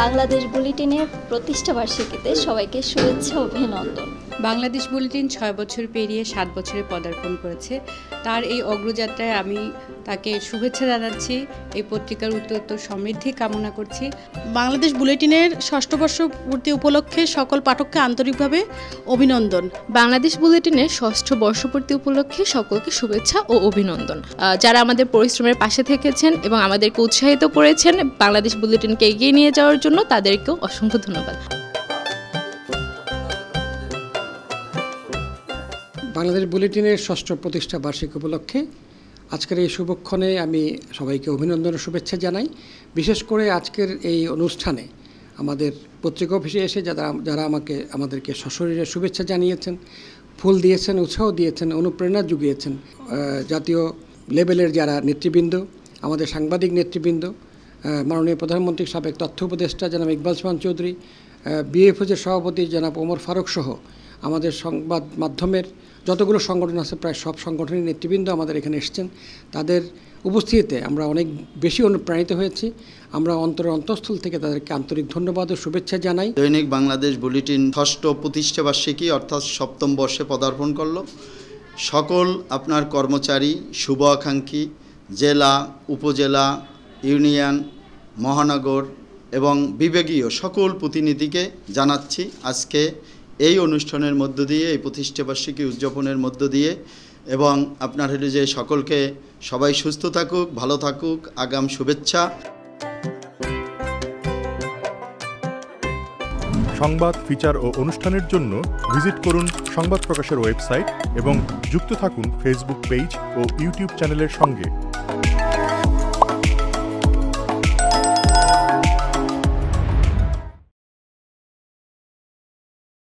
বাংলাদেশ বুলেটিনের প্রতিষ্ঠা বার্ষিকীতে সবাইকে শুভেচ্ছা ও অভিনন্দন। বাংলাদেশ বুলেটিন ৬ বছর পেরিয়ে ৭ বছরে পদার্পণ করেছে। তার এই অগ্রযাত্রায় আমি তাকে শুভেচ্ছা জানাচ্ছি, এই পত্রিকার উত্তরোত্তর সমৃদ্ধি কামনা করছি। বাংলাদেশ বুলেটিনের ৬ষ্ঠ বর্ষপূর্তি উপলক্ষে সকল পাঠককে আন্তরিকভাবে অভিনন্দন। বাংলাদেশ বুলেটিনের ৬ষ্ঠ বর্ষপূর্তি উপলক্ষে সকলকে শুভেচ্ছা ও অভিনন্দন। যারা আমাদের পরিশ্রমের পাশে থেকেছেন এবং আমাদেরকে উৎসাহিত করেছেন বাংলাদেশ বুলেটিনকে এগিয়ে নিয়ে যাওয়ার জন্য, তাদেরকেও অসংখ্য ধন্যবাদ। বাংলাদেশ বুলেটিনের ৬ষ্ঠ প্রতিষ্ঠা বার্ষিকী উপলক্ষে আজকের এই শুভক্ষণে আমি সবাইকে অভিনন্দন ও শুভেচ্ছা জানাই। বিশেষ করে আজকের এই অনুষ্ঠানে আমাদের পত্রিকা অফিসে এসে যারা আমাদেরকে সশরীরে শুভেচ্ছা জানিয়েছেন, ফুল দিয়েছেন, উৎসাহ দিয়েছেন, অনুপ্রেরণা জুগিয়েছেন, জাতীয় লেভেলের যারা নেতৃবৃন্দ, আমাদের সাংবাদিক নেতৃবৃন্দ, মাননীয় প্রধানমন্ত্রীর সাবেক তথ্য উপদেষ্টা জনাব ইকবাল ওসমান চৌধুরী, বিএফওজের সভাপতি জনাব ওমর ফারুক সহ আমাদের সংবাদ মাধ্যমের যতগুলো সংগঠন আছে প্রায় সব সংগঠনের নেতৃবৃন্দ আমাদের এখানে এসেছেন। তাদের উপস্থিতিতে আমরা অনেক বেশি অনুপ্রাণিত হয়েছি। আমরা অন্তরের অন্তঃস্থল থেকে তাদেরকে আন্তরিক ধন্যবাদ ও শুভেচ্ছা জানাই। দৈনিক বাংলাদেশ বুলেটিন ৬ষ্ঠ প্রতিষ্ঠা বার্ষিকী অর্থাৎ ৭ম বর্ষে পদার্পণ করল। সকল আপনার কর্মচারী, শুভ আকাঙ্ক্ষী, জেলা, উপজেলা, ইউনিয়ন, মহানগর এবং বিভাগীয় সকল প্রতিনিধিকে জানাচ্ছি আজকে এই অনুষ্ঠানের মধ্য দিয়ে, এই প্রতিষ্ঠাবার্ষিকী উদযাপনের মধ্য দিয়ে, এবং আপনার হলো যে সকলকে সবাই সুস্থ থাকুক, ভালো থাকুক, আগাম শুভেচ্ছা। সংবাদ, ফিচার ও অনুষ্ঠানের জন্য ভিজিট করুন সংবাদ প্রকাশের ওয়েবসাইট এবং যুক্ত থাকুন ফেসবুক পেজ ও ইউটিউব চ্যানেলের সঙ্গে।